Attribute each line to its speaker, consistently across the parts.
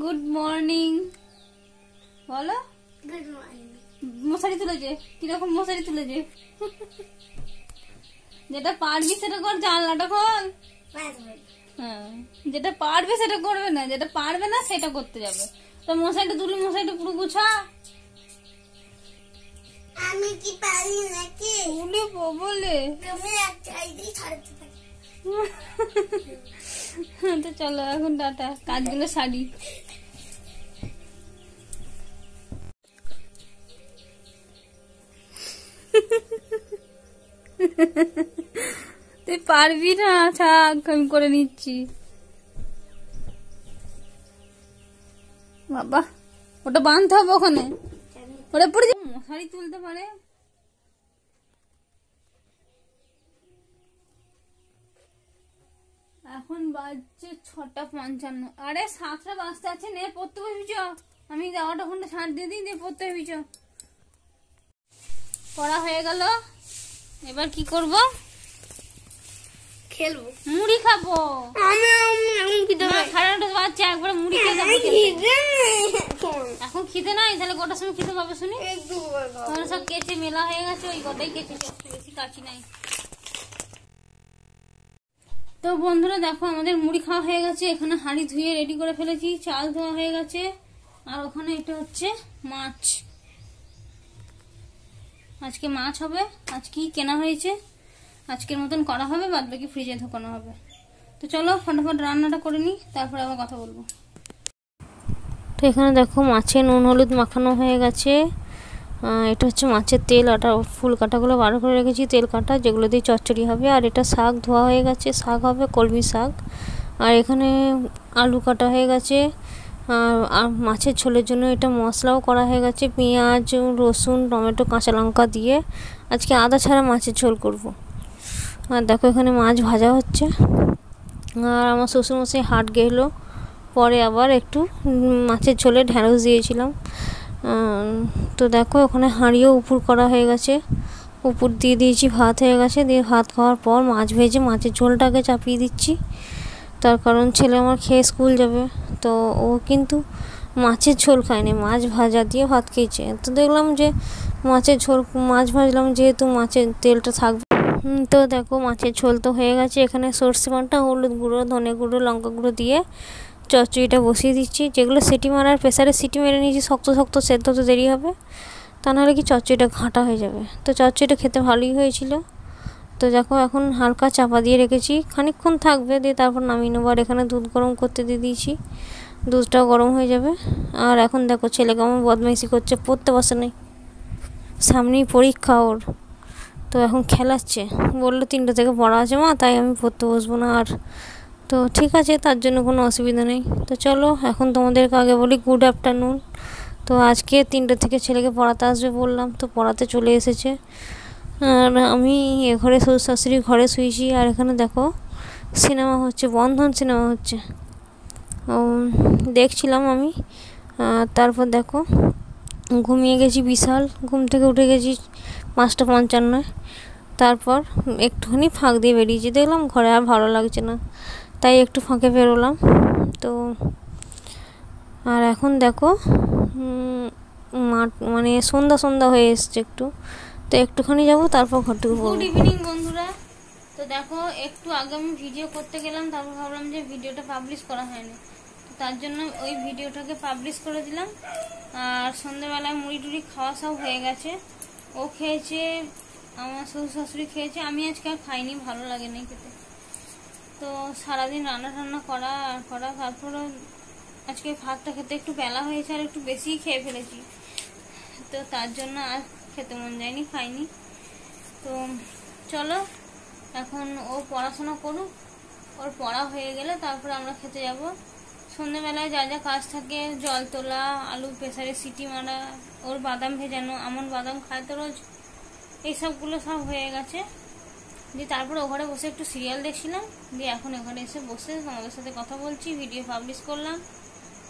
Speaker 1: Good morning বলো।
Speaker 2: Good morning.
Speaker 1: মশারি তুলেছে, কিরকম মশারি তুলেছে? যেটা পারবি সেটা কর, জানলাটা খোল। হ্যাঁ, যেটা পারবে সেটা করবে না, যেটা পারবে না সেটা করতে যাবে। তো মশারিটা তুলে মশারিটা পুরো গুছা।
Speaker 2: আমি কি পারি নাকি?
Speaker 1: বলে বলে
Speaker 2: তুমি একটা আইডি ছাড়তে পারি।
Speaker 1: তো চলো এখন টাটা, কাজগুলো সারি। তুই পারবি না, থাক আমি করে নিচ্ছি। বাবা ওটা বাঁধতে হবে ওখানে, ওটা পড়ে মশারি তুলতে পারে। এখন বাজছে 6:55। আরে 7টা বাজতে আছে, নে পড়তে বসবি চ। আমি যাওয়াটা ফোনটা ছাড় দিয়ে দিই, দিয়ে পড়তে হবি চ। পড়া হয়ে গেল, এবার কি করব?
Speaker 2: খেলবো,
Speaker 1: মুড়ি খাবো।
Speaker 2: আমি কি দেব?
Speaker 1: 9:30 বাজছে, একবার মুড়ি খেয়ে যাবো। এখন খিদে নাই, তাহলে গোটার সময় খিদে পাবে শুনি। তাহলে সব কেচে মেলা হয়ে গেছে, ওই গোটাই কেচেছি, বেশি কাচি নাই। তো বন্ধুরা দেখো, আমাদের মুড়ি খাওয়া হয়ে গেছে। এখানে হাঁড়ি ধুয়ে রেডি করে ফেলেছি, চাল ধোয়া হয়ে গেছে। আর ওখানে এটা হচ্ছে মাছ, আজকে মাছ হবে। আজকেই কেনা হয়েছে, আজকের মতন করা হবে, বাদ বাকি ফ্রিজে ঢোকানো হবে। তো চলো ফটাফট রান্নাটা করে নিই, তারপরে আবার কথা বলবো। তো এখানে দেখো মাছে নুন হলুদ মাখানো হয়ে গেছে। এটা হচ্ছে মাছের তেল, আটা ফুল কাটাগুলো বার করে রেখেছি, তেল কাটা যেগুলো দিয়ে চচ্চড়ি হবে। আর এটা শাক ধোয়া হয়ে গেছে, শাক হবে কলমি শাক। আর এখানে আলু কাটা হয়ে গেছে। আর মাছের ঝোলের জন্য এটা মশলাও করা হয়ে গেছে, পেঁয়াজ রসুন টমেটো কাঁচা লঙ্কা দিয়ে আজকে আদা ছাড়া মাছের ঝোল করব। আর দেখো এখানে মাছ ভাজা হচ্ছে। আর আমার শ্বশুরমশাই হাট গেল, পরে আবার একটু মাছের ঝোলে ঢ্যাঁড়স দিয়েছিলাম। তো দেখো ওখানে হাঁড়িও উপর করা হয়ে গেছে, উপর দিয়ে দিয়েছি, ভাত হয়ে গেছে। দিয়ে ভাত খাওয়ার পর মাছ ভেজে মাছের ঝোলটাকে চাপিয়ে দিচ্ছি, তার কারণ ছেলে আমার খেয়ে স্কুল যাবে। তো ও কিন্তু মাছের ঝোল খায়নি, মাছ ভাজা দিয়ে ভাত খেয়েছে। তো দেখলাম যে মাছের ঝোল, মাছ ভাজলাম যেহেতু মাছের তেলটা থাকবে। তো দেখো মাছের ঝোল তো হয়ে গেছে। এখানে সর্ষে বাটা হলুদ গুঁড়ো ধনে গুঁড়ো লঙ্কা গুঁড়ো দিয়ে চচ্চড়িটা বসিয়ে দিচ্ছি। যেগুলো সিটি মারার প্রেসারে সিটি মেরে নিয়েছি, শক্ত শক্ত সেদ্ধ তো দেরি হবে, তা নাহলে কি চচ্চড়িটা ঘাঁটা হয়ে যাবে। তো চচ্চড়িটা খেতে ভালোই হয়েছিল। তো দেখো এখন হালকা চাপা দিয়ে রেখেছি, খানিকক্ষণ থাকবে, দিয়ে তারপর নামিয়ে নেবো। আর এখানে দুধ গরম করতে দিয়ে দিয়েছি, দুধটাও গরম হয়ে যাবে। আর এখন দেখো ছেলে কেমন বদমাইশি করছে, পড়তে বসে নেই, সামনেই পরীক্ষা ওর। তো এখন খেলাচ্ছে, বললো 3টা থেকে পড়া আছে মা, তাই আমি পড়তে বসবো না আর। তো ঠিক আছে, তার জন্য কোনো অসুবিধা নেই। তো চলো এখন তোমাদেরকে আগে বলি গুড আফটারনুন। তো আজকে 3টা থেকে ছেলেকে পড়াতে আসবে বললাম, তো পড়াতে চলে এসেছে। আর আমি এ ঘরে শ্বশুর শাশুড়ি ঘরে শুয়েছি। আর এখানে দেখো সিনেমা হচ্ছে, বন্ধন সিনেমা হচ্ছে, দেখছিলাম আমি। তারপর দেখো ঘুমিয়ে গেছি, বিশাল ঘুম থেকে উঠে গেছি 5:55। তারপর একটুখানি ফাঁক দিয়ে বেরিয়েছি, দেখলাম ঘরে আর ভালো লাগছে না, তাই একটু ফাঁকে বেরোলাম। তো আর এখন দেখো মানে সন্ধ্যা সন্ধ্যা হয়ে এসছে একটু, তো একটুখানি যাবো, তারপর ঘরটুকু। গুড ইভিনিং বন্ধুরা। তো দেখো একটু আগে আমি ভিডিও করতে গেলাম, তারপর ভাবলাম যে ভিডিওটা পাবলিশ করা হয়নি, তো তার জন্য ওই ভিডিওটাকে পাবলিশ করে দিলাম। আর সন্ধ্যেবেলায় মুড়ি টুড়ি খাওয়া সব হয়ে গেছে, ও খেয়েছে, আমার শ্বশুর শাশুড়ি খেয়েছে, আমি আজকে আর খাইনি, ভালো লাগেনি খেতে। তো সারাদিন রান্না টান্না করা আর করা, তারপরও আজকে ভাতটা খেতে একটু বেলা হয়েছে, আর একটু বেশিই খেয়ে ফেলেছি, তো তার জন্য আর খেতে মন যায়নি, খাইনি। তো চলো এখন ও পড়াশোনা করুক, ওর পড়া হয়ে গেলে তারপরে আমরা খেতে যাব। সন্ধ্যেবেলায় যা যা কাজ থাকে, জল তোলা, আলু প্রেসারে সিটি মারা, ওর বাদাম ভেজানো, আমন বাদাম খায় তো রোজ, এইসবগুলো সব হয়ে গেছে। দিয়ে তারপরে ও ঘরে বসে একটু সিরিয়াল দেখছিলাম, দিয়ে এখন এখানে এসে বসে তোমাদের সাথে কথা বলছি, ভিডিও পাবলিশ করলাম।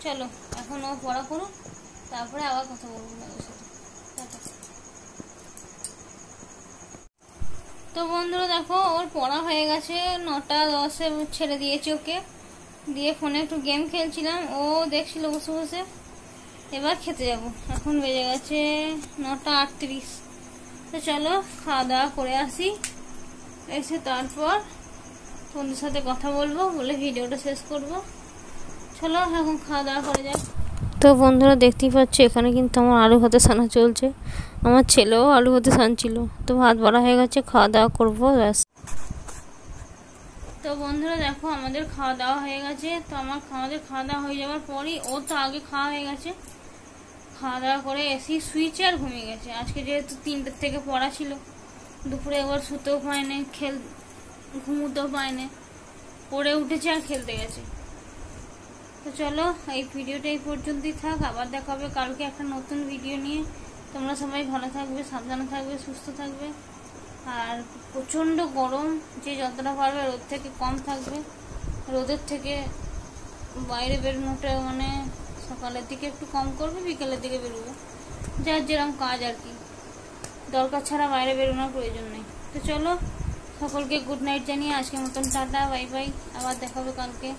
Speaker 1: চলো এখন ও পড়া করুক, তারপরে আবার কথা বলবো তোমাদের সাথে। তো বন্ধুরা দেখো ওর পড়া হয়ে গেছে, 9:10 ছেড়ে দিয়েছি ওকে। দিয়ে ফোনে একটু গেম খেলছিলাম, ও দেখছিল বসে বসে। এবার খেতে যাব, এখন বেজে গেছে 9:38। তো চলো খাওয়া দাওয়া করে আসি, এসে তারপর বন্ধুর সাথে কথা বলবো, বলে ভিডিওটা শেষ করব। চলো এখন খাওয়া দাওয়া করে যাক। তো বন্ধুরা দেখতেই পাচ্ছ এখানে কিন্তু আমার আলু ভাতে সানা চলছে, আমার ছেলেও আলু ভাতে সানছিল। তো ভাত বাড়া হয়ে গেছে, খাওয়া দাওয়া করবো ব্যাস। তো বন্ধুরা দেখো আমাদের খাওয়া দাওয়া হয়ে গেছে। তো আমাদের খাওয়া দাওয়া হয়ে যাওয়ার পরই, ও তো আগে খাওয়া হয়ে গেছে, খাওয়া দাওয়া করে এসি সুইচে আর ঘুমিয়ে গেছে। আজকে যেহেতু 3টের থেকে পড়া ছিল, দুপুরে একবার শুতেও পায়নি, ঘুমোতেও পায়নি, পড়ে উঠেছে আর খেলতে গেছে। তো চলো এই ভিডিওটা এই পর্যন্তই থাক, আবার দেখা হবে কালকে একটা নতুন ভিডিও নিয়ে। তোমরা সবাই ভালো থাকবে, সাবধানে থাকবে, সুস্থ থাকবে। আর প্রচণ্ড গরম, যে যতটা পারবে রোদ থেকে কম থাকবে, রোদের থেকে বাইরে বেরোনোটা মানে সকালের দিকে একটু কম করবে, বিকেলের দিকে বেরোবে, যার যেরকম কাজ আর কি, দরকার ছাড়া বাইরে বেরোনোর প্রয়োজন নেই। তো চলো সকলকে গুড নাইট জানিয়ে আজকের মতন টাটা, বাই বাই, আবার দেখা হবে কালকে।